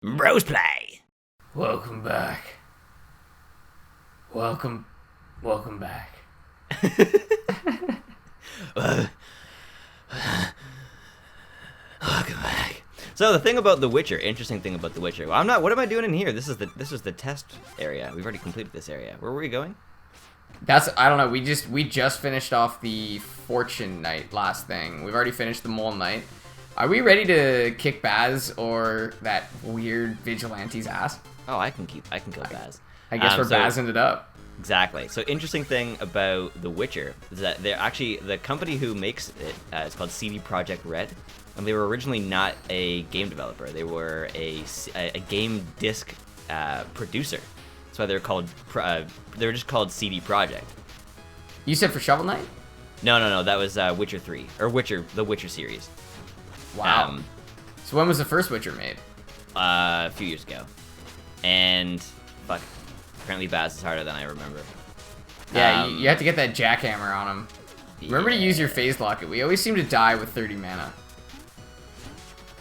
Brosplay. Welcome back. Welcome back. Welcome back. So the thing about The Witcher, interesting thing about The Witcher. Well, what am I doing in here? This is the test area. We've already completed this area. Where were we going? I don't know. We just finished off the Fortune Knight last thing. We've already finished the Mole Knight. Are we ready to kick Baz or that weird vigilante's ass? Oh, I can kill Baz. I guess where Baz ended up. Exactly. So interesting thing about The Witcher is that they're actually, the company who makes it is called CD Projekt Red, and they were originally not a game developer. They were a game disc producer. That's why they're called. They were just called CD Projekt. You said for Shovel Knight? No. That was Witcher 3 or the Witcher series. Wow. So when was the first Witcher made? A few years ago. And fuck. Apparently Baz is harder than I remember. Yeah, you have to get that jackhammer on him. Remember to use your phase locket. We always seem to die with 30 mana.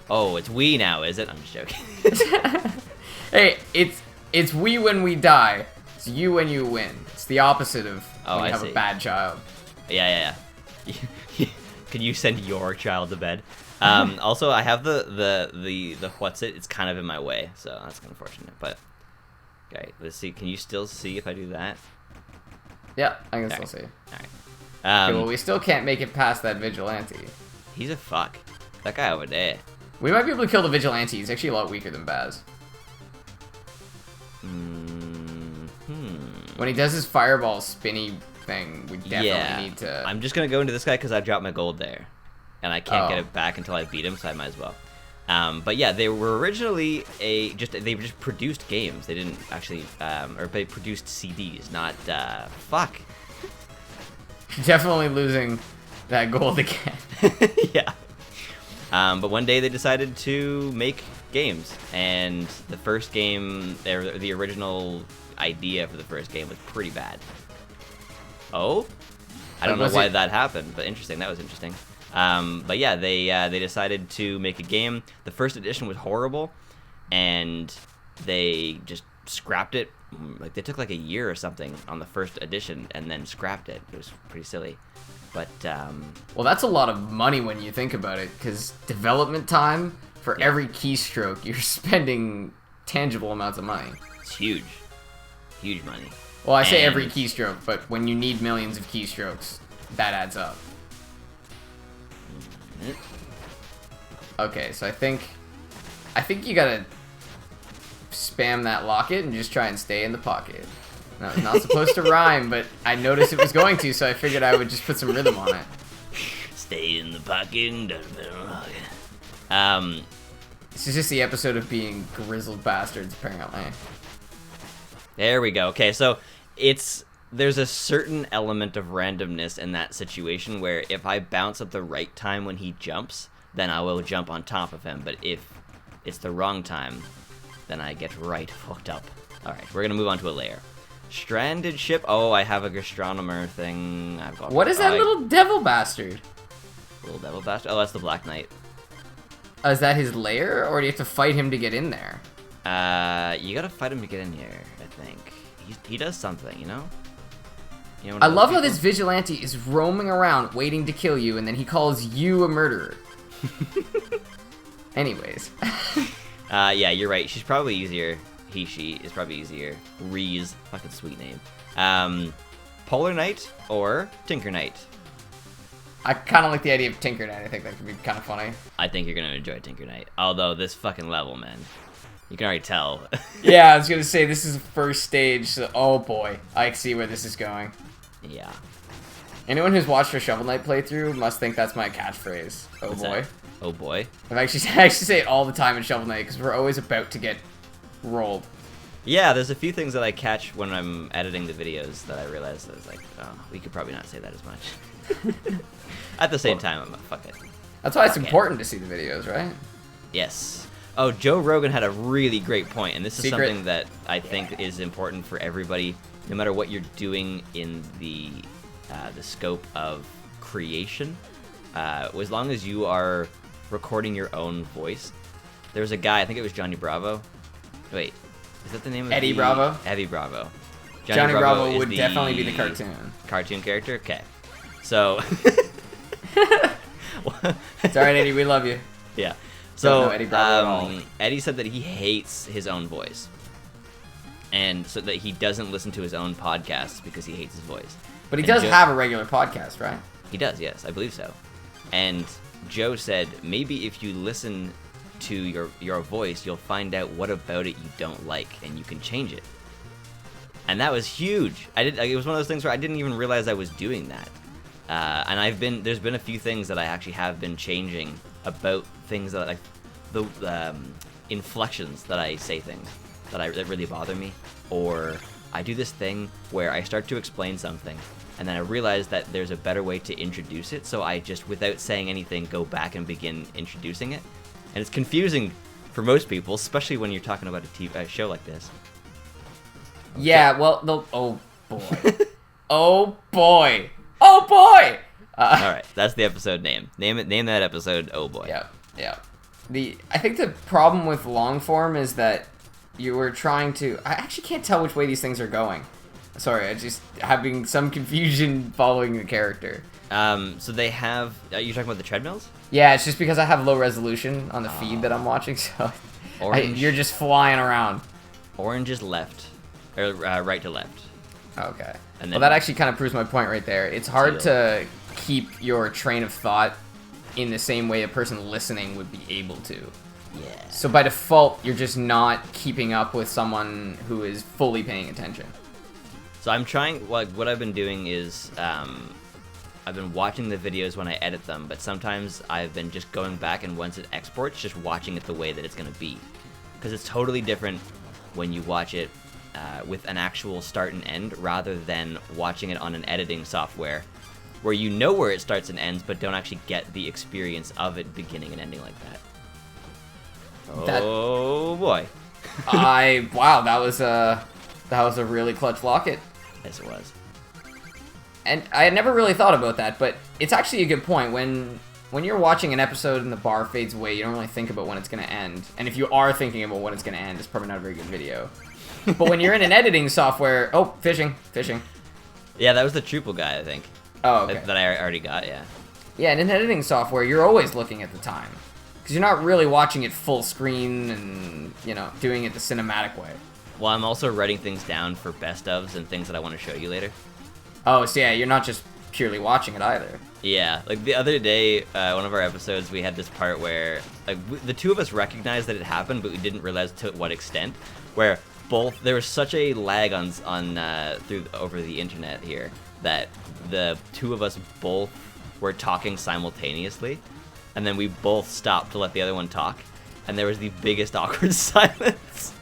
Oh, it's we now, is it? I'm just joking. Hey, it's we when we die. It's you when you win. It's the opposite of when you have a bad child. Yeah. Can you send your child to bed? Also, I have the what's it? It's kind of in my way, so that's kind of unfortunate. But okay, let's see. Can you still see if I do that? Yeah, I can still see. All right. Okay, well, we still can't make it past that vigilante. He's a fuck. That guy over there. We might be able to kill the vigilante. He's actually a lot weaker than Baz. When he does his fireball spinny thing, we definitely need to... I'm just going to go into this guy because I dropped my gold there. And I can't get it back until I beat him, so I might as well. But yeah, they were originally they just produced games. They didn't actually, or they produced CDs, not, fuck. Definitely losing that gold again. Yeah. But one day they decided to make games, and the first game, the original idea for the first game was pretty bad. Oh? I don't know why that happened, but interesting. That was interesting. But yeah, they decided to make a game. The first edition was horrible, and they just scrapped it. Like, they took like a year or something on the first edition and then scrapped it. It was pretty silly. But well, that's a lot of money when you think about it, because development time for every keystroke, you're spending tangible amounts of money. It's huge money. Well, I say every keystroke, but when you need millions of keystrokes, that adds up. Okay, so I think you gotta spam that locket and just try and stay in the pocket. No, it's not supposed to rhyme, but I noticed it was going to, so I figured I would just put some rhythm on it. Stay in the pocket and don't fit in the pocket. This is just the episode of being grizzled bastards, apparently. There we go. Okay, so there's a certain element of randomness in that situation where if I bounce at the right time when he jumps, then I will jump on top of him. But if it's the wrong time, then I get right fucked up. Alright, we're going to move on to a layer. Stranded ship. Oh, I have a gastronomer thing. I've got. What is that little devil bastard? Little devil bastard? Oh, that's the Black Knight. Is that his lair, or do you have to fight him to get in there? You gotta fight him to get in here, I think. He does something, you know? I love how this vigilante is roaming around waiting to kill you, and then he calls you a murderer. Anyways. Yeah, you're right. She's probably easier. She is probably easier. Reese, fucking sweet name. Polar Knight or Tinker Knight? I kind of like the idea of Tinker Knight. I think that could be kind of funny. I think you're gonna enjoy Tinker Knight. Although this fucking level, man. You can already tell. Yeah, I was gonna say, this is the first stage, so oh boy. I see where this is going. Yeah. Anyone who's watched a Shovel Knight playthrough must think that's my catchphrase. Oh What's boy. That? Oh boy. I actually say it all the time in Shovel Knight, because we're always about to get rolled. Yeah, there's a few things that I catch when I'm editing the videos that I realize that I was like, oh, we could probably not say that as much. At the same time, I'm like, fuck it. That's why it's important to see the videos, right? Yes. Oh, Joe Rogan had a really great point, and this is something that I think is important for everybody, no matter what you're doing in the scope of creation. As long as you are recording your own voice, there was a guy, I think it was Johnny Bravo. Wait, is that the name of Eddie Bravo? Eddie Bravo. Johnny Bravo is would definitely be the cartoon. Cartoon character? Okay. So... It's alright, Eddie, we love you. Yeah. Don't So, know Eddie Bravo at all. Eddie said that he hates his own voice. And so that he doesn't listen to his own podcasts because he hates his voice. But he And does Joe- have a regular podcast, right? He does, yes, I believe so. And Joe said, maybe if you listen to your voice, you'll find out what about it you don't like, and you can change it. And that was huge. It was one of those things where I didn't even realize I was doing that. And there's been a few things that I actually have been changing about things that, like, the inflections that I say things that really bother me, or I do this thing where I start to explain something, and then I realize that there's a better way to introduce it, so I just, without saying anything, go back and begin introducing it. And it's confusing for most people, especially when you're talking about a show like this. Yeah, well, oh boy. Oh boy. Oh boy! Alright, that's the episode name. Name that episode, Oh Boy. Yeah. I think the problem with long form is that you were trying to... I actually can't tell which way these things are going. Sorry, I just having some confusion following the character. So they have... Are you talking about the treadmills? Yeah, it's just because I have low resolution on the feed that I'm watching, so... you're just flying around. Orange is left. Or right to left. Okay. And Well, then- that actually kind of proves my point right there. It's hard to keep your train of thought in the same way a person listening would be able to. Yeah. So by default, you're just not keeping up with someone who is fully paying attention. So I'm trying, what I've been doing is, I've been watching the videos when I edit them, but sometimes I've been just going back and once it exports, just watching it the way that it's going to be. Because it's totally different when you watch it with an actual start and end, rather than watching it on an editing software, where you know where it starts and ends, but don't actually get the experience of it beginning and ending like that. Oh boy. Wow, that was a really clutch locket. Yes, it was. And I had never really thought about that, but it's actually a good point. When you're watching an episode and the bar fades away, you don't really think about when it's going to end. And if you are thinking about when it's going to end, it's probably not a very good video. But when you're in an editing software... Oh, fishing. Yeah, that was the triple guy, I think. Oh, okay. That I already got, yeah. Yeah, and in editing software, you're always looking at the time. Because you're not really watching it full screen and, doing it the cinematic way. Well, I'm also writing things down for best ofs and things that I want to show you later. Oh, so yeah, you're not just purely watching it either. Yeah, like the other day, one of our episodes, we had this part where the two of us recognized that it happened, but we didn't realize to what extent. Where there was such a lag over the internet here that the two of us both were talking simultaneously, and then we both stopped to let the other one talk, and there was the biggest awkward silence.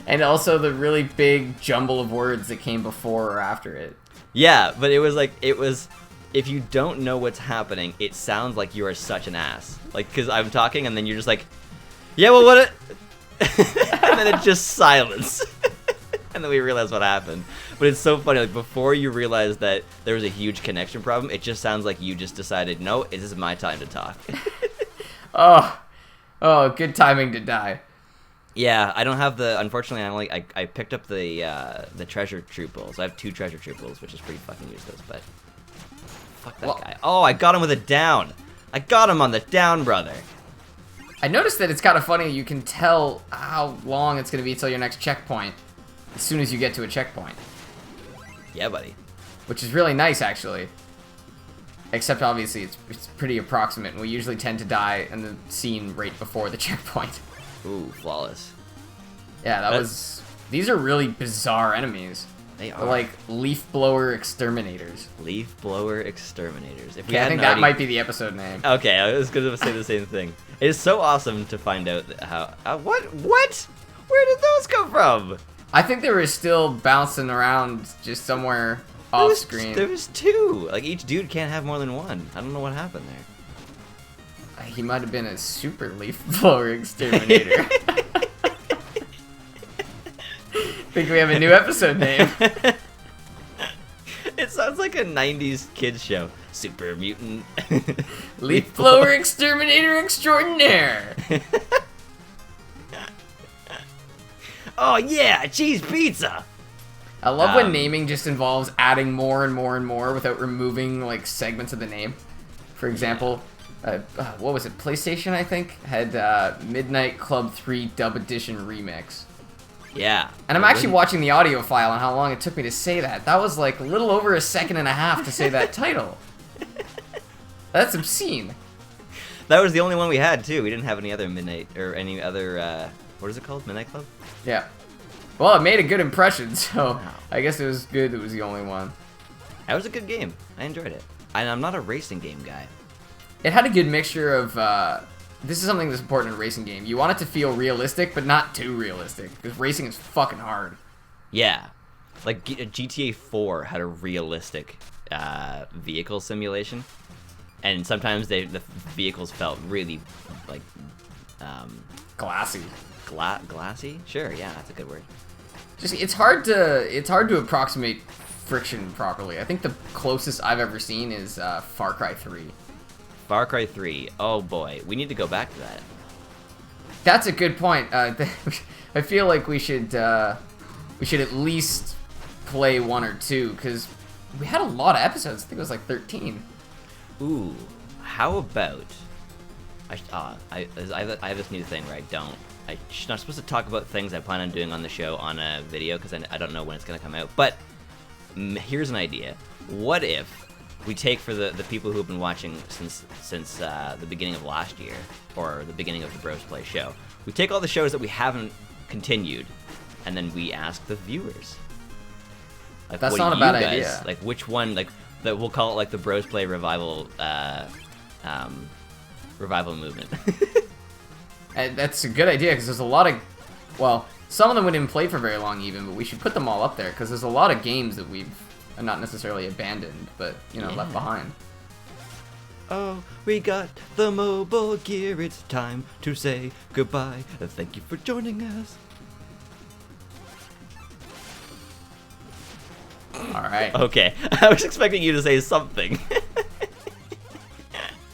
And also the really big jumble of words that came before or after it. Yeah, but it was, if you don't know what's happening, it sounds like you are such an ass. Like, because I'm talking, and then you're just like, yeah, well, what and then it's just silence. And then we realize what happened. But it's so funny, like, before you realize that there was a huge connection problem, it just sounds like you just decided, no, this is my time to talk. Oh, good timing to die. Yeah, I don't have unfortunately, I picked up the treasure trooples. I have 2 treasure trooples, which is pretty fucking useless, but fuck that guy. Oh, I got him with a down. I got him on the down, brother. I noticed that it's kind of funny, you can tell how long it's going to be till your next checkpoint as soon as you get to a checkpoint. Yeah, buddy. Which is really nice, actually. Except, obviously, it's pretty approximate, and we usually tend to die in the scene right before the checkpoint. Ooh, flawless. Yeah, these are really bizarre enemies. They are. They're like leaf blower exterminators. Leaf blower exterminators. If we Yeah, I hadn't think that already- might be the episode name. Okay, I was gonna say the same thing. It is so awesome to find out how. What? Where did those come from? I think they were still bouncing around just somewhere off screen. There was 2. Like, each dude can't have more than 1. I don't know what happened there. He might have been a super leaf blower exterminator. Think we have a new episode name. It sounds like a 90s kids show. Super Mutant. Leaf blower exterminator extraordinaire. Oh yeah, cheese pizza. I love when naming just involves adding more and more and more without removing like segments of the name. For example, what was it? PlayStation, I think, had Midnight Club 3 Dub Edition Remix. Yeah. And I'm actually watching the audio file on how long it took me to say that. That was like a little over a second and a half to say that title. That's obscene. That was the only one we had too. We didn't have any other Midnight or any other. What is it called? Midnight Club. Yeah. Well, it made a good impression, so I guess it was good. It was the only one. That was a good game. I enjoyed it. And I'm not a racing game guy. It had a good mixture of. This is something that's important in a racing game. You want it to feel realistic, but not too realistic, because racing is fucking hard. Yeah, like GTA 4 had a realistic vehicle simulation, and sometimes the vehicles felt really like Glassy. Glassy. Sure, yeah, that's a good word. Just it's hard to approximate friction properly. I think the closest I've ever seen is Far Cry 3. Far Cry 3. Oh boy, we need to go back to that. That's a good point. I feel like we should at least play 1 or 2 because we had a lot of episodes. I think it was like 13. Ooh, how about I have this new thing where I'm not supposed to talk about things I plan on doing on the show on a video because I don't know when it's gonna come out. But here's an idea. What if we take for the people who have been watching since the beginning of last year, or the beginning of the Brosplay show, we take all the shows that we haven't continued, and then we ask the viewers. Like, that's what not do a bad you guys, idea. Like, which one, like, that we'll call it like the Brosplay revival, revival movement. And that's a good idea because there's a lot of, well, some of them we didn't play for very long even, but we should put them all up there because there's a lot of games that we've not necessarily abandoned, but left behind. Oh, we got the mobile gear. It's time to say goodbye. Thank you for joining us. All right. Okay, I was expecting you to say something.